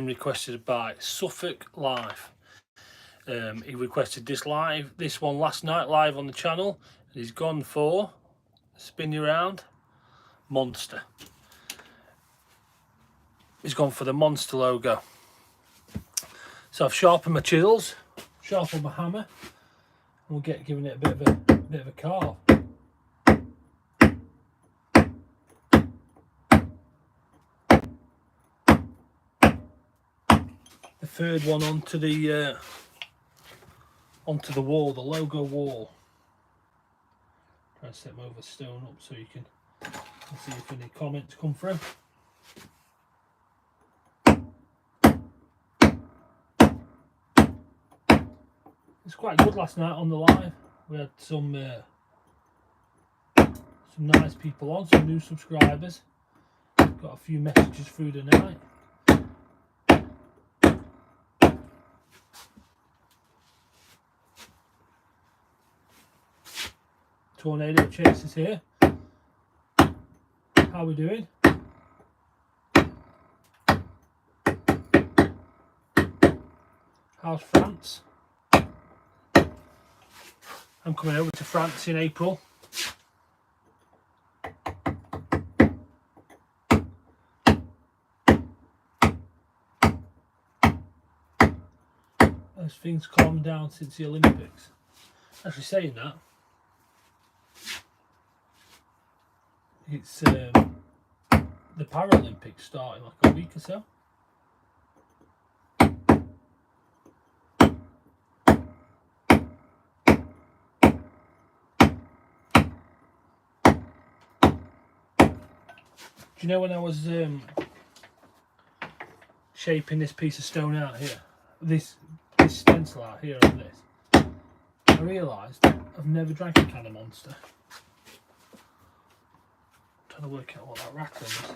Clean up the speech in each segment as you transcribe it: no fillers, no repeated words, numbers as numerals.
requested by SuffolkLife. He requested this one last night live on the channel, and he's gone for spin you around monster. He's gone for the monster logo. So I've sharpened my chisels, sharpened my hammer, and we'll get giving it a bit of a carve. The third one onto the wall, the logo wall. Try to set my other stone up so you can see if any comments come through. It's quite good last night on the live. We had some nice people on, some new subscribers. Got a few messages through the night. Tornado Chasers here. How we doing? How's France? I'm coming over to France in April. As things calmed down since the Olympics. Actually, saying that, it's the Paralympics starting like a week or so. Do you know when I was shaping this piece of stone out here, this stencil out here on this, I realised I've never drank a can of Monster. I'm trying to work out what that rattling is.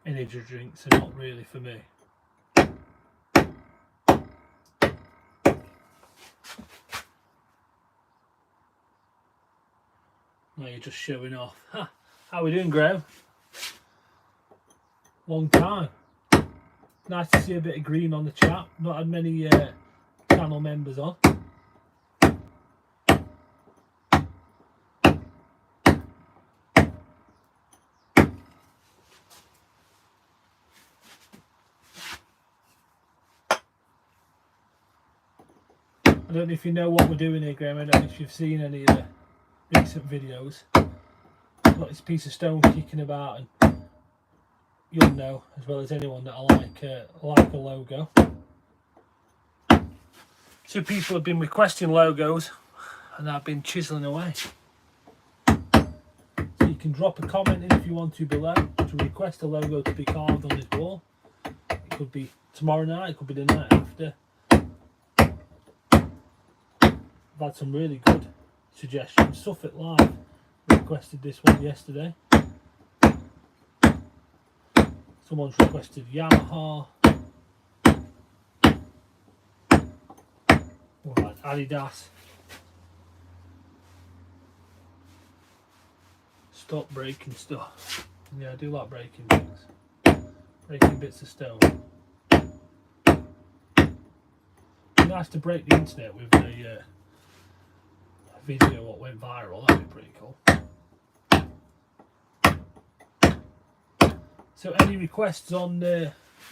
Energy drinks are not really for me. Now you're just showing off. Ha! How we doing, Graham? Long time. Nice to see a bit of green on the chat. Not had many channel members on. I don't know if you know what we're doing here, Graham. I don't know if you've seen any of the recent videos. I've got this piece of stone kicking about, and you'll know as well as anyone that I like a logo. So people have been requesting logos, and I've been chiseling away. So you can drop a comment in if you want to below to request a logo to be carved on this wall. It could be tomorrow night, it could be the night after. I've had some really good suggestions. SuffolkLife requested this one yesterday. Someone's requested Yamaha. Right, Adidas. Stop breaking stuff. Yeah, I do like breaking things. Breaking bits of stone. It'd be nice to break the internet with a video what went viral. That'd be pretty cool. So any requests on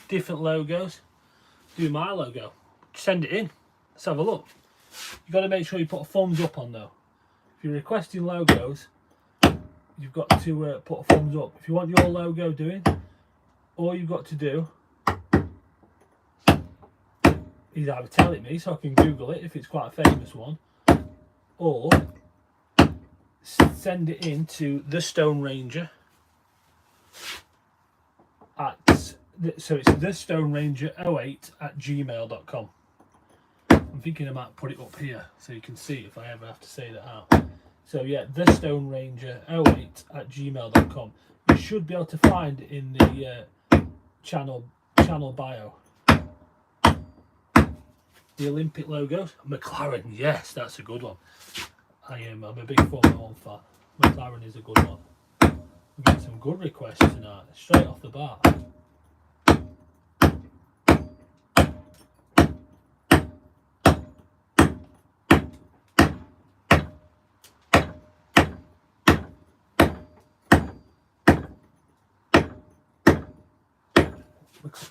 different logos, do my logo, send it in, let's have a look. You've got to make sure you put a thumbs up on though. If you're requesting logos, you've got to put a thumbs up. If you want your logo doing, all you've got to do is either tell it me so I can Google it if it's quite a famous one, or send it in to TheStoneRanger so it's TheStoneRanger08@gmail.com. I'm thinking I might put it up here so you can see if I ever have to say that out. So yeah, TheStoneRanger08@gmail.com. You should be able to find it in the channel bio. the Olympic logos. McLaren, yes, that's a good one. I'm a big Formula 1 fan. McLaren is a good one. We've got some good requests tonight, straight off the bat.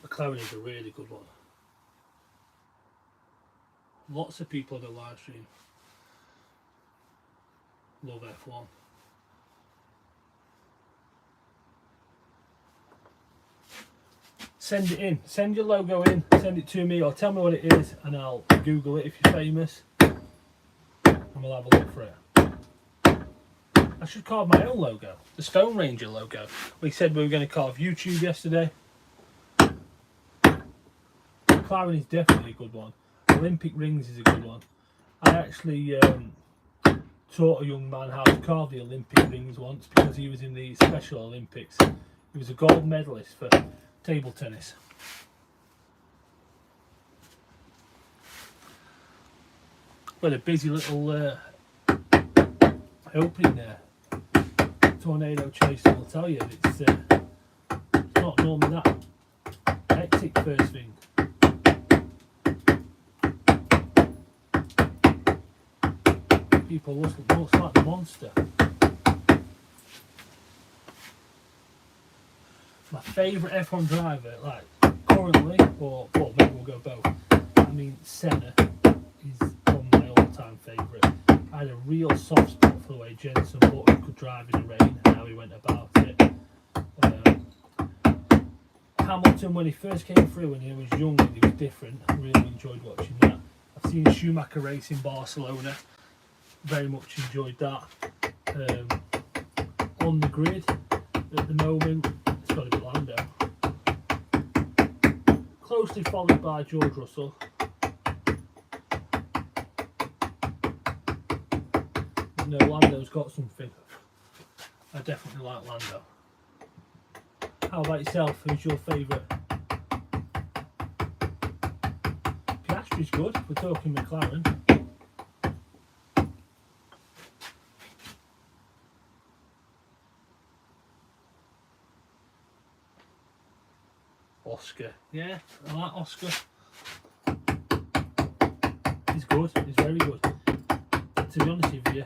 McLaren is a really good one. Lots of people on the live stream love F1. Send it in. Send your logo in. Send it to me or tell me what it is and I'll Google it if you're famous. And we'll have a look for it. I should carve my own logo. The TheStoneRanger logo. We said we were going to carve YouTube yesterday. McLaren is definitely a good one. Olympic rings is a good one. I actually taught a young man how to carve the Olympic rings once because he was in the Special Olympics. He was a gold medalist for table tennis. Well, a busy little opening there. Tornado Chaser will tell you it's not normally that hectic first thing. People looks like the monster. My favourite F1 driver, like currently, or well, maybe we'll go both. I mean, Senna is one of my all-time favourite. I had a real soft spot for the way Jenson Button could drive in the rain and how he went about it. Hamilton, when he first came through and he was young and he was different, I really enjoyed watching that. I've seen Schumacher race in Barcelona. Very much enjoyed that. On the grid at the moment, it's got to be Lando. Closely followed by George Russell. No, Lando's got something. I definitely like Lando. How about yourself? Who's your favourite? Piastri's good. We're talking McLaren. Oscar, yeah, I like Oscar. He's good, he's very good. To be honest with you,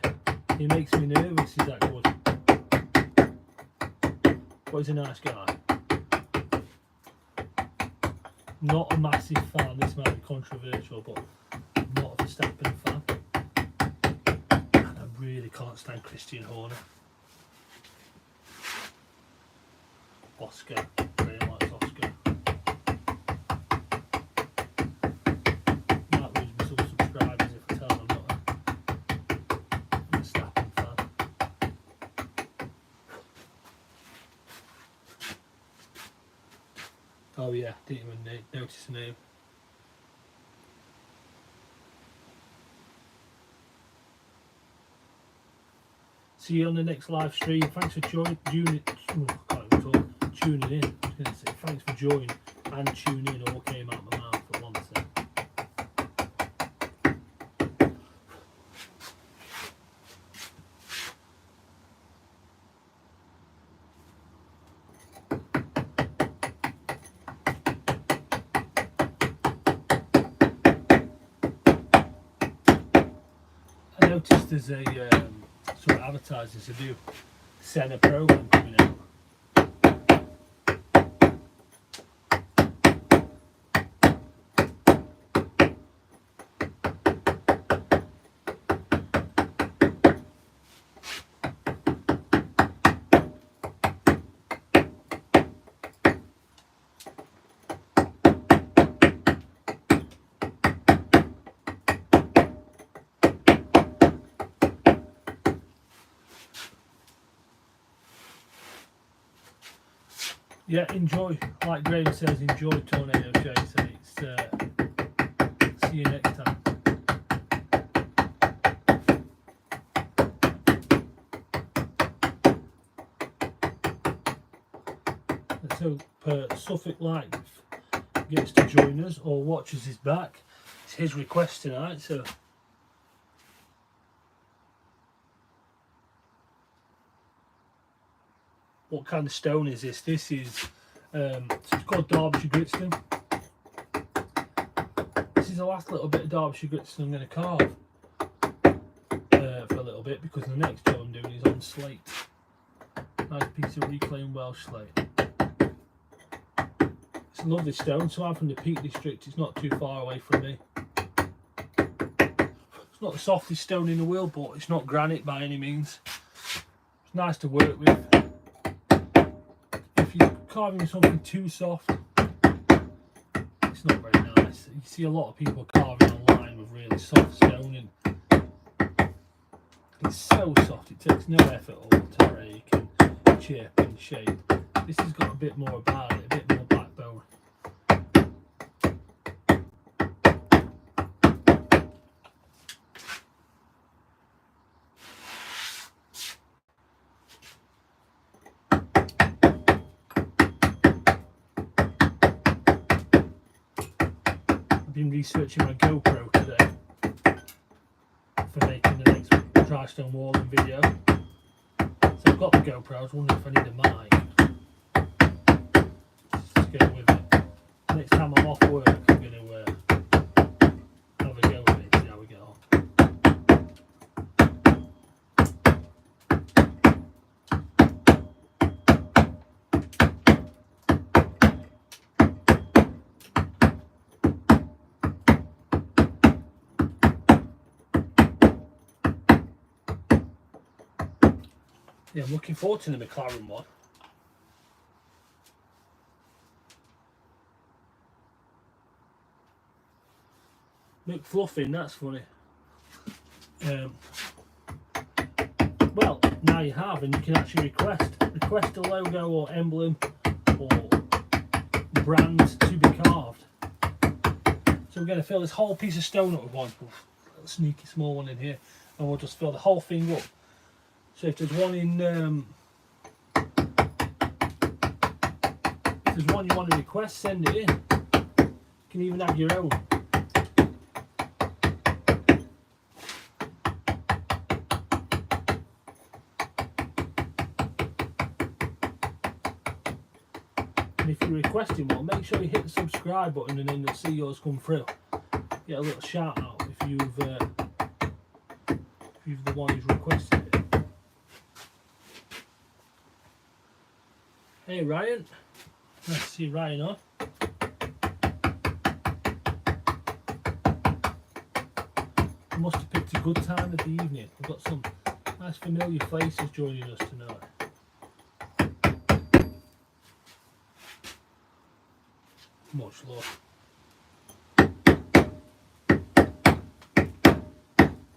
he makes me nervous, he's that good. But he's a nice guy. Not a massive fan, this might be controversial, but I'm not a Verstappen fan. And I really can't stand Christian Horner. Oscar, really likes Oscar. Subscribers if I tell them I'm not a Verstappen fan. Oh yeah, didn't even notice the name. See you on the next live stream. Thanks for tuning in. Thanks for joining and tuning in. All came out of my mouth at once then. I noticed there's a sort of advertisers who do Senna program coming out. Yeah, enjoy. Like Graham says, enjoy Tornado Chaser. See you next time. Let's hope SuffolkLife gets to join us or watches us back. his request tonight, so what kind of stone is this? This is so it's called Derbyshire Gritstone. This is the last little bit of Derbyshire Gritstone I'm going to carve for a little bit, because the next job I'm doing is on slate. Nice piece of reclaimed Welsh slate. It's a lovely stone, so I'm from the Peak District. It's not too far away from me. It's not the softest stone in the world, but it's not granite by any means. It's nice to work with. If you're carving something too soft, it's not very nice. You see a lot of people carving online with really soft stone, and it's so soft it takes no effort at all to rake and chip and shape. This has got a bit more about it, a bit more backbone. I've been researching my GoPro today for making the next dry stone walling video. So I've got the GoPro. I was wondering if I need a mic. Just go with it. Next time I'm off work, I'm going to have a go with it, see how we get on. Yeah, I'm looking forward to the McLaren one. McFluffin, that's funny. Well, now you have, and you can actually request a logo or emblem or brand to be carved. So we're going to fill this whole piece of stone up with one little sneaky small one in here, and we'll just fill the whole thing up. So if there's one in, if there's one you want to request, send it in. You can even have your own. And if you're requesting one, make sure you hit the subscribe button, and then you'll see yours come through. Get a little shout out if you've the one who's requested it. Hey Ryan, nice to see Ryan on. I must have picked a good time of the evening. We've got some nice familiar faces joining us tonight. Much love.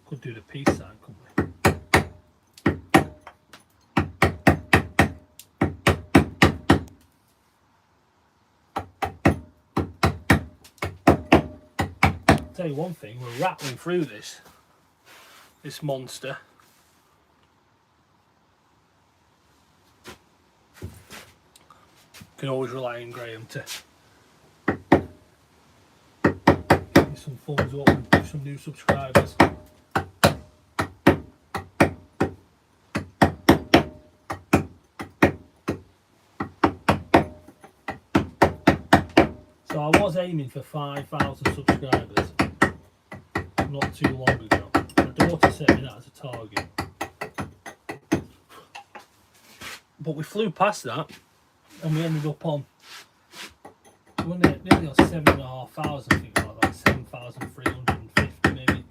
Could do the peace sign, couldn't we? Tell you one thing, we're rattling through this monster. Can always rely on Graham to give me some thumbs up and give some new subscribers. So I was aiming for 5,000 subscribers not too long ago. My daughter set me that as a target. But we flew past that and we ended up on, we were nearly on 7,500, I think, like that, 7,350 maybe.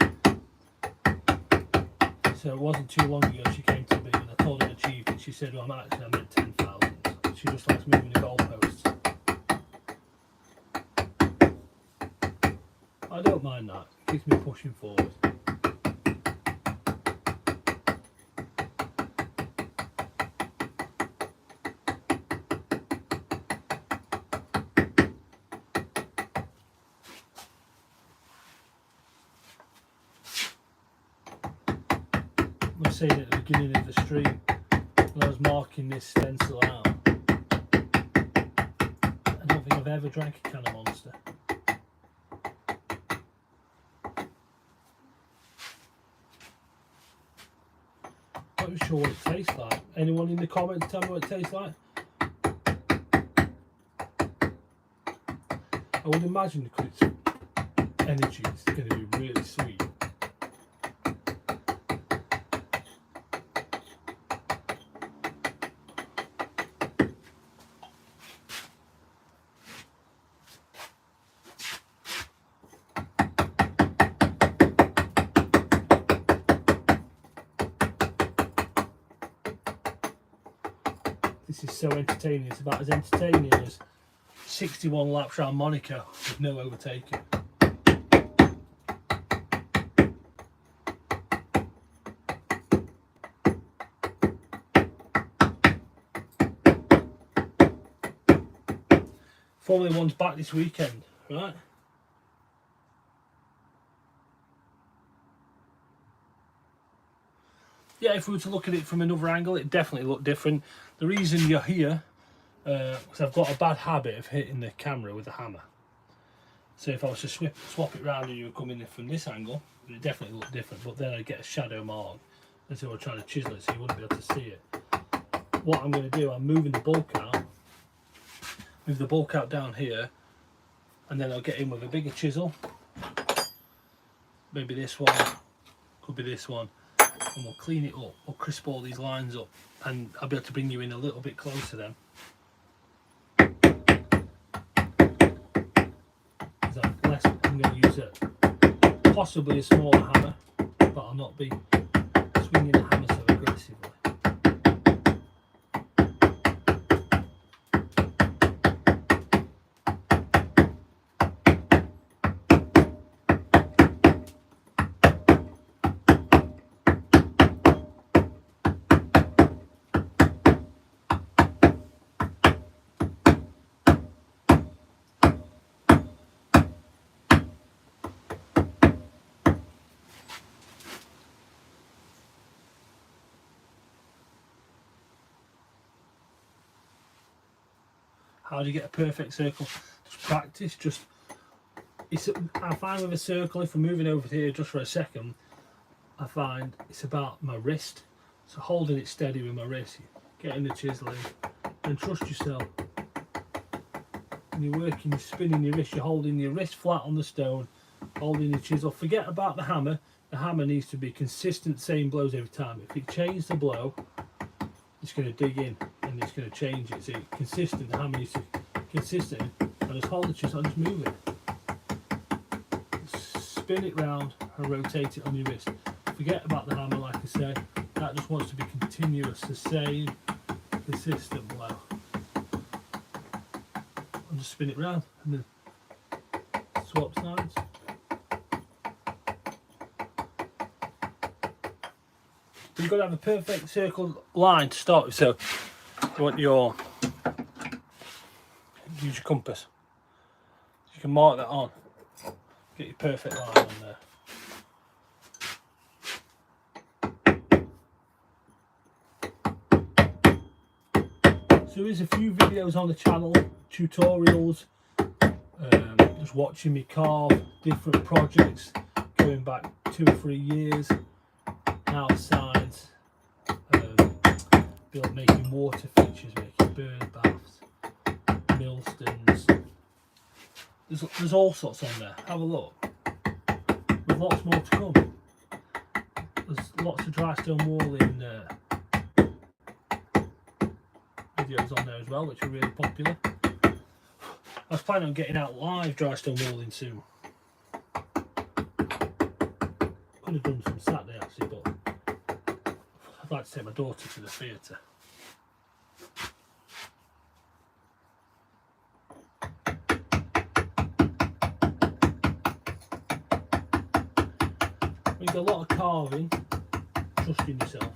So it wasn't too long ago she came to me and I told her I achieved it. She said, well, I meant 10,000. She just likes moving the goalposts. I don't mind that, it keeps me pushing forward. I was saying at the beginning of the stream, when I was marking this stencil out, I don't think I've ever drank a can of Monster. not even sure what it tastes like. Anyone in the comments tell me what it tastes like? I would imagine because it's energy, it's going to be really sweet. This is so entertaining. It's about as entertaining as 61 laps around Monaco with no overtaking. Formula One's back this weekend, right? Yeah, if we were to look at it from another angle, it definitely looked different. The reason you're here, because I've got a bad habit of hitting the camera with a hammer. So if I was to swap it round and you were coming in from this angle, it would definitely look different, but then I'd get a shadow mark. And so I'm trying to chisel it so you wouldn't be able to see it. What I'm going to do, I'm moving the bulk out, move the bulk out down here, and then I'll get in with a bigger chisel. Maybe this one, could be this one. And we'll clean it up, we'll crisp all these lines up, and I'll be able to bring you in a little bit closer then. I'm going to use possibly a smaller hammer, but I'll not be swinging the hammer so aggressively. How do you get a perfect circle? Just practice. I find with a circle, if I'm moving over here just for a second, I find it's about my wrist. So holding it steady with my wrist, getting the chiseling, and trust yourself. When you're working, you're spinning your wrist, you're holding your wrist flat on the stone, holding your chisel. Forget about the hammer. The hammer needs to be consistent, same blows every time. If it changes the blow, it's going to dig in and it's going to change it. So consistent, the hammer needs to be consistent. And just hold the chisel and just move it. Spin it round and rotate it on your wrist. Forget about the hammer, like I say. That just wants to be continuous, the same consistent blow. And just spin it round and then swap sides. You've got to have a perfect circle line to start with, so you want use your compass. You can mark that on, get your perfect line on there. So there's a few videos on the channel, tutorials, just watching me carve different projects going back 2 or 3 years. Outsides, making water features, making bird baths, millstones. There's all sorts on there. Have a look. There's lots more to come. There's lots of dry stone walling videos on there as well, which are really popular. I was planning on getting out live dry stone walling soon. Could have done some Saturday actually, but I'd like to take my daughter to the theatre. When you've got a lot of carving, trust in yourself.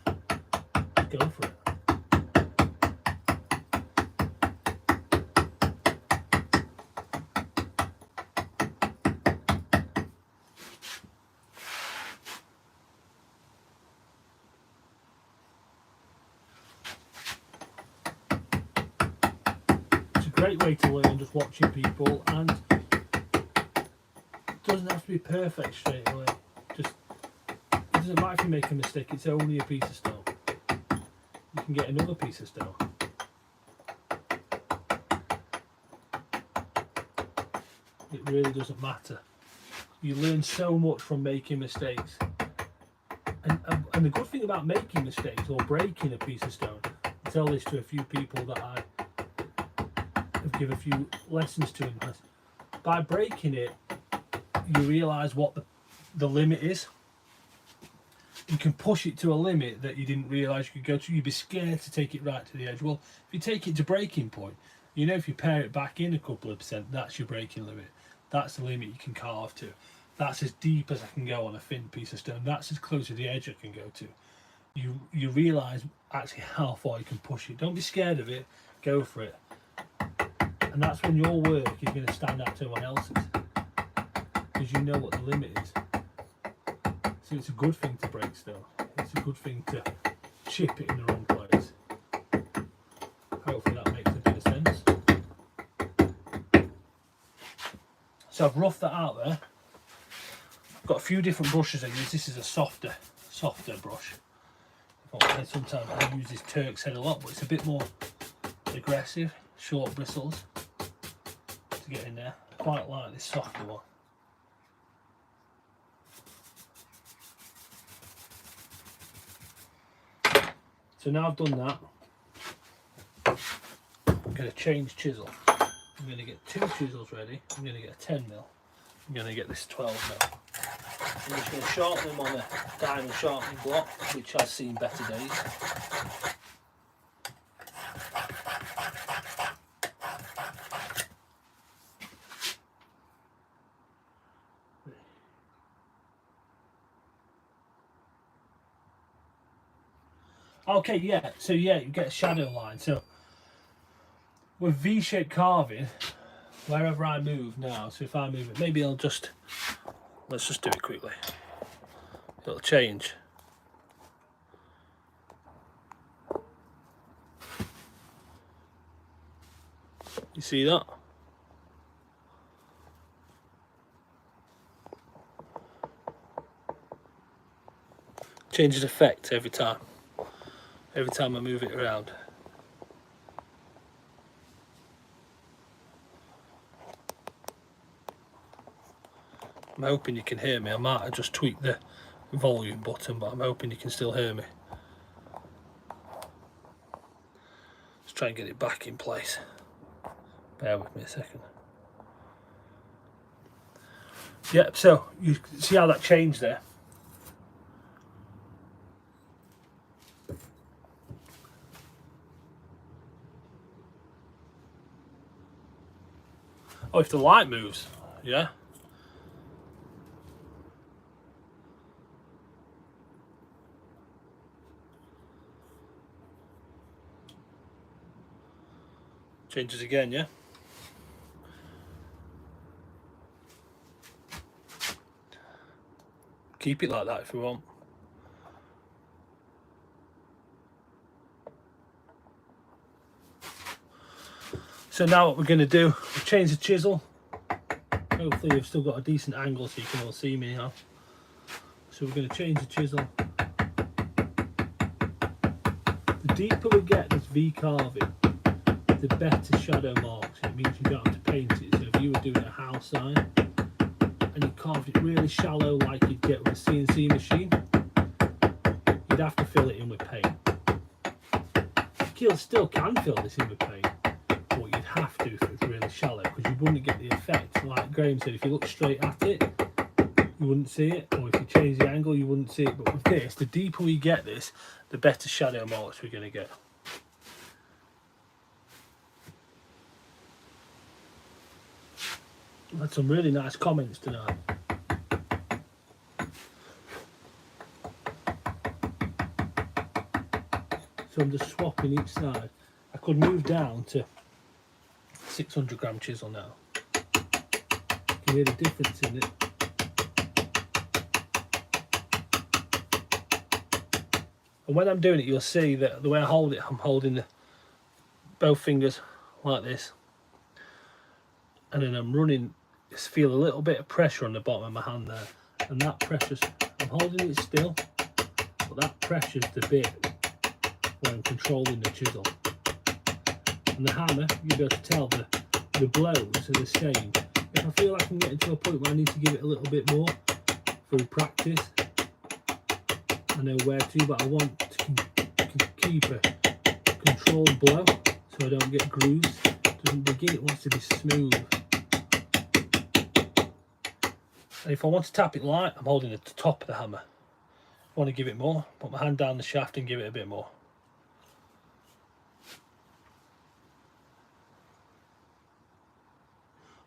Go for it. Great way to learn, just watching people, and it doesn't have to be perfect straight away. Just, it doesn't matter if you make a mistake, it's only a piece of stone. you can get another piece of stone. It really doesn't matter. You learn so much from making mistakes. And the good thing about making mistakes or breaking a piece of stone, I tell this to a few people that I have given a few lessons to in this. By breaking it, you realise what the limit is. You can push it to a limit that you didn't realise you could go to. You'd be scared to take it right to the edge. Well, if you take it to breaking point, you know if you pare it back in a couple of percent, that's your breaking limit. That's the limit you can carve to. That's as deep as I can go on a thin piece of stone. That's as close to the edge I can go to. You realise actually how far you can push it. Don't be scared of it. Go for it. And that's when your work is going to stand out to everyone else's, because you know what the limit is. So it's a good thing to break stone. It's a good thing to chip it in the wrong place. Hopefully that makes a bit of sense. So I've roughed that out there. I've got a few different brushes I use. This is a softer brush. Sometimes I use this Turk's head a lot, but it's a bit more aggressive, short bristles to get in there. I quite like this softer one. So now I've done that, I'm going to change chisel. I'm going to get 2 chisels ready. I'm going to get a 10mm. I'm going to get this 12mm. I'm just going to sharpen them on a diamond sharpening block, which has seen better days. Okay, yeah, so yeah, you get a shadow line. So with V-shaped carving, wherever I move now, so if I move it, maybe let's just do it quickly. It'll change. You see that? Changes effect every time I move it around. I'm hoping you can hear me. I might have just tweaked the volume button, but I'm hoping you can still hear me. Let's try and get it back in place. Bear with me a second. Yep, so you see how that changed there? Oh, if the light moves, yeah. Changes again, yeah. Keep it like that if you want. So now what we're going to do, we'll change the chisel. Hopefully you've still got a decent angle so you can all see me now. So we're going to change the chisel. The deeper we get this V carving, the better shadow marks. It means you don't have to paint it. So if you were doing a house sign and you carved it really shallow like you'd get with a CNC machine, you'd have to fill it in with paint. You still can fill this in with paint, but you'd have to if it's really shallow, because you wouldn't get the effect. Like Graham said, if you look straight at it, you wouldn't see it, or if you change the angle, you wouldn't see it. But with this, the deeper we get this, the better shadow marks we're going to get. I had some really nice comments tonight. So I'm just swapping each side. I could move down to 600 gram chisel now. You can hear the difference in it. And when I'm doing it, you'll see that the way I hold it, I'm holding both fingers like this. And then I'm running, just feel a little bit of pressure on the bottom of my hand there. And that pressure's, I'm holding it still, but that pressure's the bit where I'm controlling the chisel. And the hammer, you'll be able to tell the blows are the same. If I feel like I'm getting to a point where I need to give it a little bit more through practice, I know where to, but I want to keep a controlled blow so I don't get grooves. It doesn't begin, it wants to be smooth. And if I want to tap it light, I'm holding at the top of the hammer. If I want to give it more, put my hand down the shaft and give it a bit more.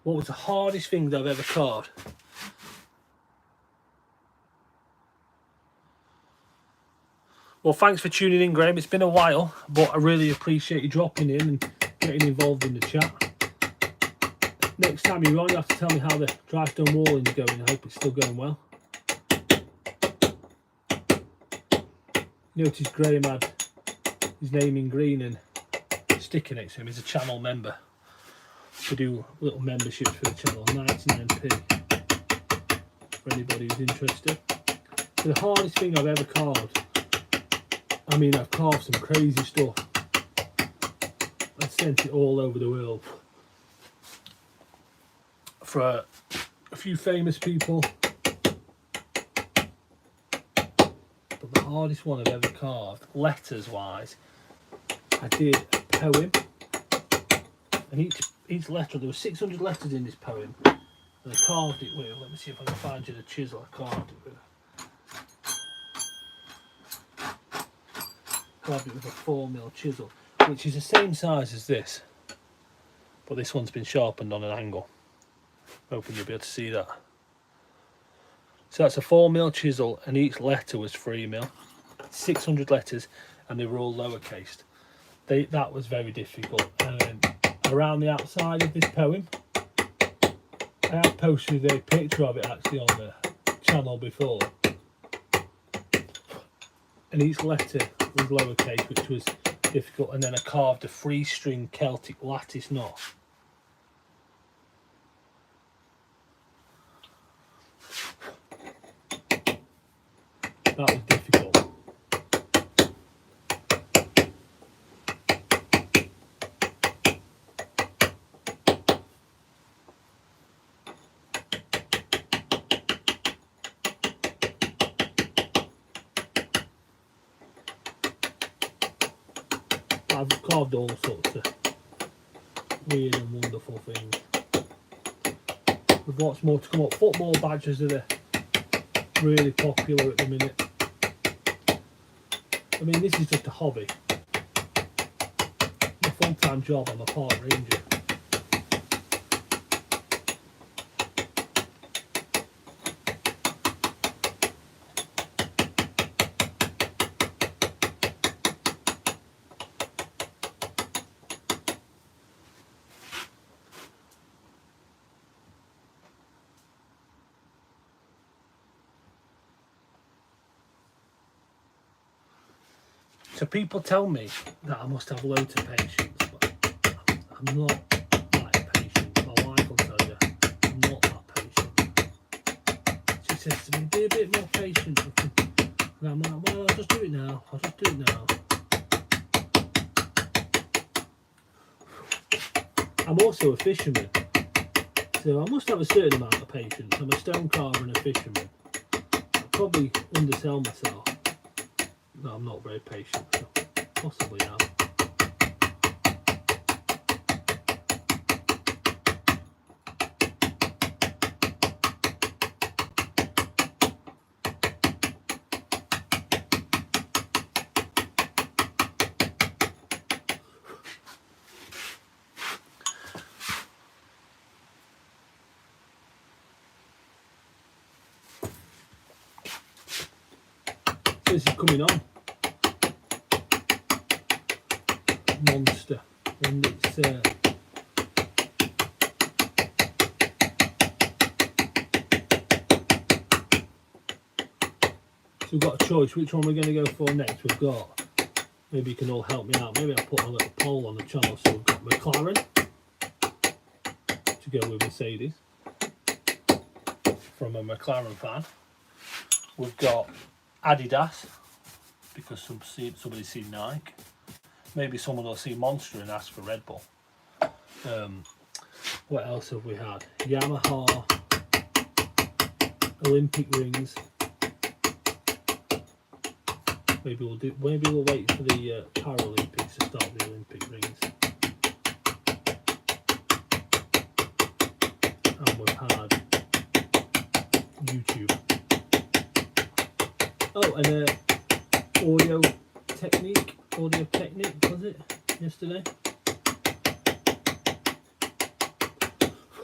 What was the hardest thing that I've ever carved? Well, thanks for tuning in, Graham. It's been a while, but I really appreciate you dropping in and getting involved in the chat. Next time you're on, you have to tell me how the dry stone walling is going. I hope it's still going well. Notice Graham had his name in green and sticker next to him. He's a channel member. We do little memberships for the channel, 99p for anybody who's interested. So the hardest thing I've ever carved, I mean, I've carved some crazy stuff. I've sent it all over the world for a few famous people, but the hardest one I've ever carved, letters wise, I did a poem, and each letter, there were 600 letters in this poem, and I carved it with, let me see if I can find you the chisel I carved it with. Carved it with a 4mm chisel, which is the same size as this, but this one's been sharpened on an angle. Hoping you'll be able to see that. So that's a 4mm chisel, and each letter was 3mm. 600 letters, and they were all lowercase. That was very difficult. And then around the outside of this poem, I have posted a picture of it actually on the channel before. And each letter was lowercase, which was difficult. And then I carved a 3-string Celtic lattice knot. That was difficult. I've carved all sorts of weird and wonderful things. With lots more to come up. Football badges are really popular at the minute. I mean, this is just a hobby. My full-time job, I'm a park ranger. So people tell me that I must have loads of patience, but I'm not that patient. My wife will tell you I'm not that patient. She says to me, be a bit more patient. And I'm like, well, I'll just do it now. I'll just do it now. I'm also a fisherman, so I must have a certain amount of patience. I'm a stone carver and a fisherman. I'll probably undersell myself. No, I'm not very patient, so possibly now. This is coming on. Monster, and it's so we've got a choice which one we're going to go for next. We've got, maybe you can all help me out, maybe I'll put a little poll on the channel. So we've got McLaren to go with Mercedes, from a McLaren fan. We've got Adidas, because somebody's seen Nike. Maybe someone will see Monster and ask for Red Bull. What else have we had? Yamaha Olympic rings. Maybe we'll wait for the Paralympics to start the Olympic rings. And we've had YouTube. Oh, and Audio Technique was it yesterday?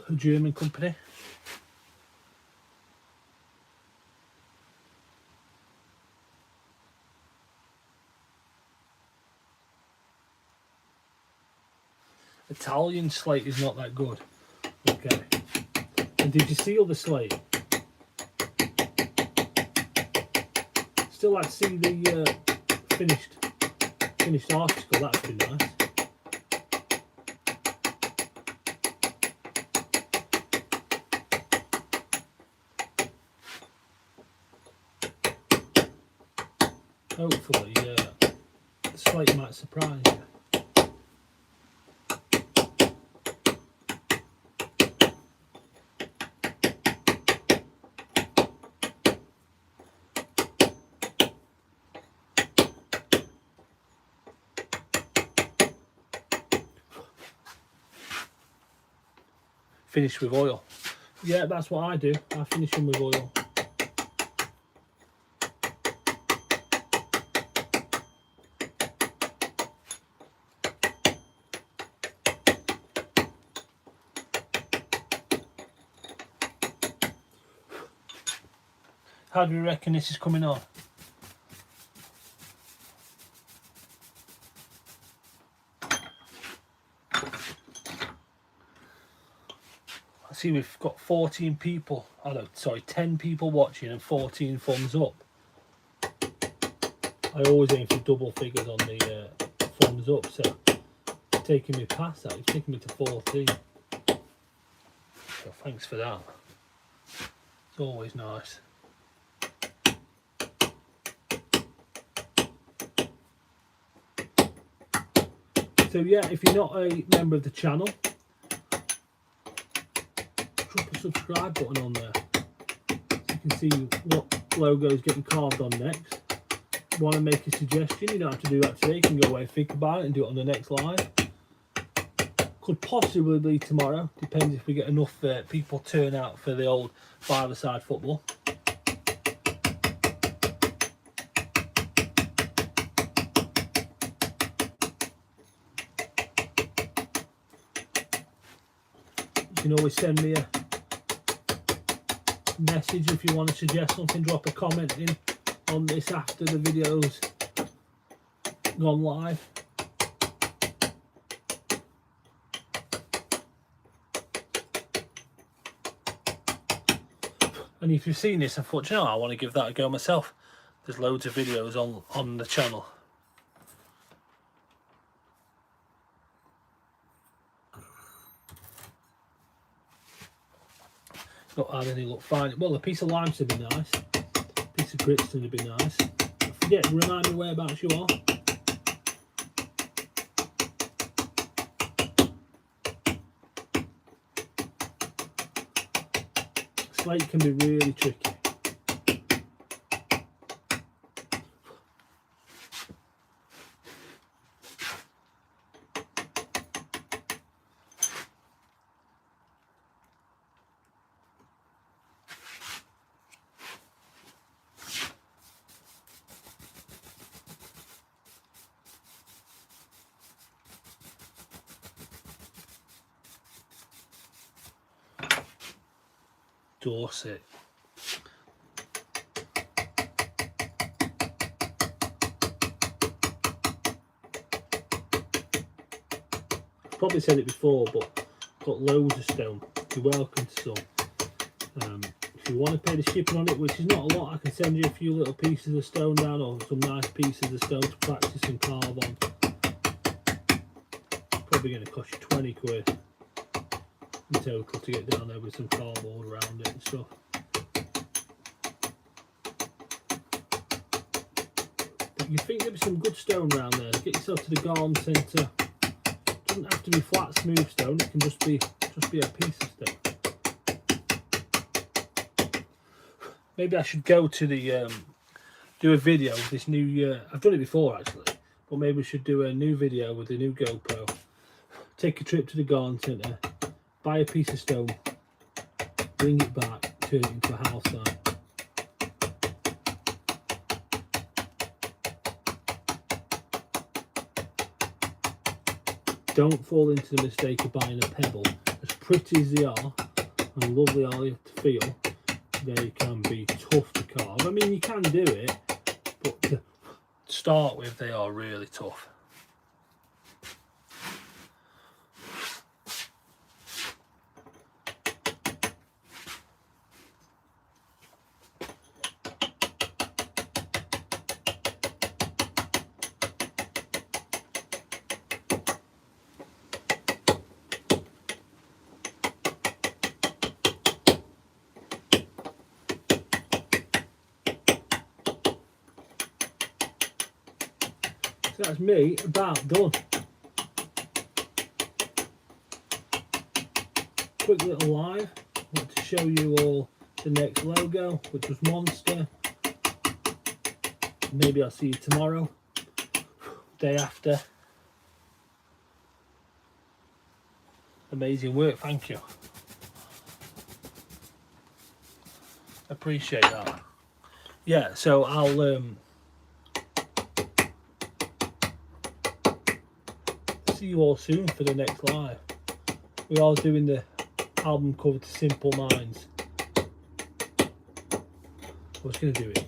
A German company. Italian slate is not that good. Okay. And did you seal the slate? Still like to see the finished article, that would be nice. Hopefully, the slate might surprise you. Finish with oil. Yeah, that's what I do. I finish them with oil. How do you reckon this is coming on? I see we've got 14 people, 10 people watching and 14 thumbs up. I always aim for double figures on the thumbs up, so it's taking me past that. It's taking me to 14. So thanks for that. It's always nice. So yeah, if you're not a member of the channel, drop a subscribe button on there so you can see what logo is getting carved on next. If you want to make a suggestion, you don't have to do that today. You can go away and think about it and do it on the next live. Could possibly be tomorrow, depends if we get enough people turn out for the old five-a-side football. You can always send me a message if you want to suggest something. Drop a comment in on this after the video's gone live. And if you've seen this and thought, you know, I want to give that a go myself, there's loads of videos on the channel. Not had any look fine. Well, a piece of lime would be nice. A piece of grits would be nice. Forget, remind me whereabouts you are. Slate can be really tricky. Dorset. Probably said it before, but got loads of stone. You're welcome to some. If you want to pay the shipping on it, which is not a lot, I can send you a few little pieces of stone down, or some nice pieces of stone to practice and carve on. Probably going to cost you 20 quid in total to get down there with some cardboard around it and stuff. But You think there'd be some good stone around there. Get yourself to the garden centre. Doesn't have to be flat, smooth stone. It can just be a piece of stone. Maybe I should go to the do a video with this new. I've done it before actually, but maybe we should do a new video with the new GoPro. Take a trip to the garden centre, buy a piece of stone, bring it back, turn it into a house site. Don't fall into the mistake of buying a pebble. As pretty as they are and lovely are they to feel, they can be tough to carve. I mean, you can do it, but to start with, they are really tough. So that's me about done. Quick little live. I want to show you all the next logo, which was Monster. Maybe I'll see you tomorrow, day after. Amazing work, thank you. Appreciate that. Yeah, so I'll see you all soon for the next live. We are doing the album cover to Simple Minds. I was going to do it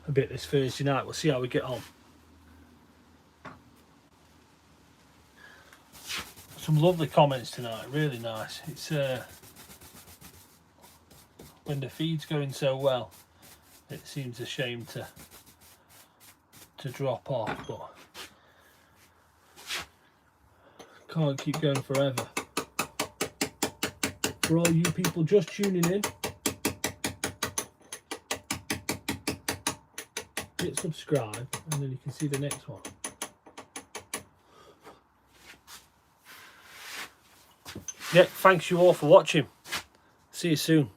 a bit this Thursday night. We'll see how we get on. Some lovely comments tonight, really nice. It's when the feed's going so well, it seems a shame to drop off, but can't keep going forever. For all you people just tuning in, hit subscribe and then you can see the next one. Yeah, thanks you all for watching. See you soon.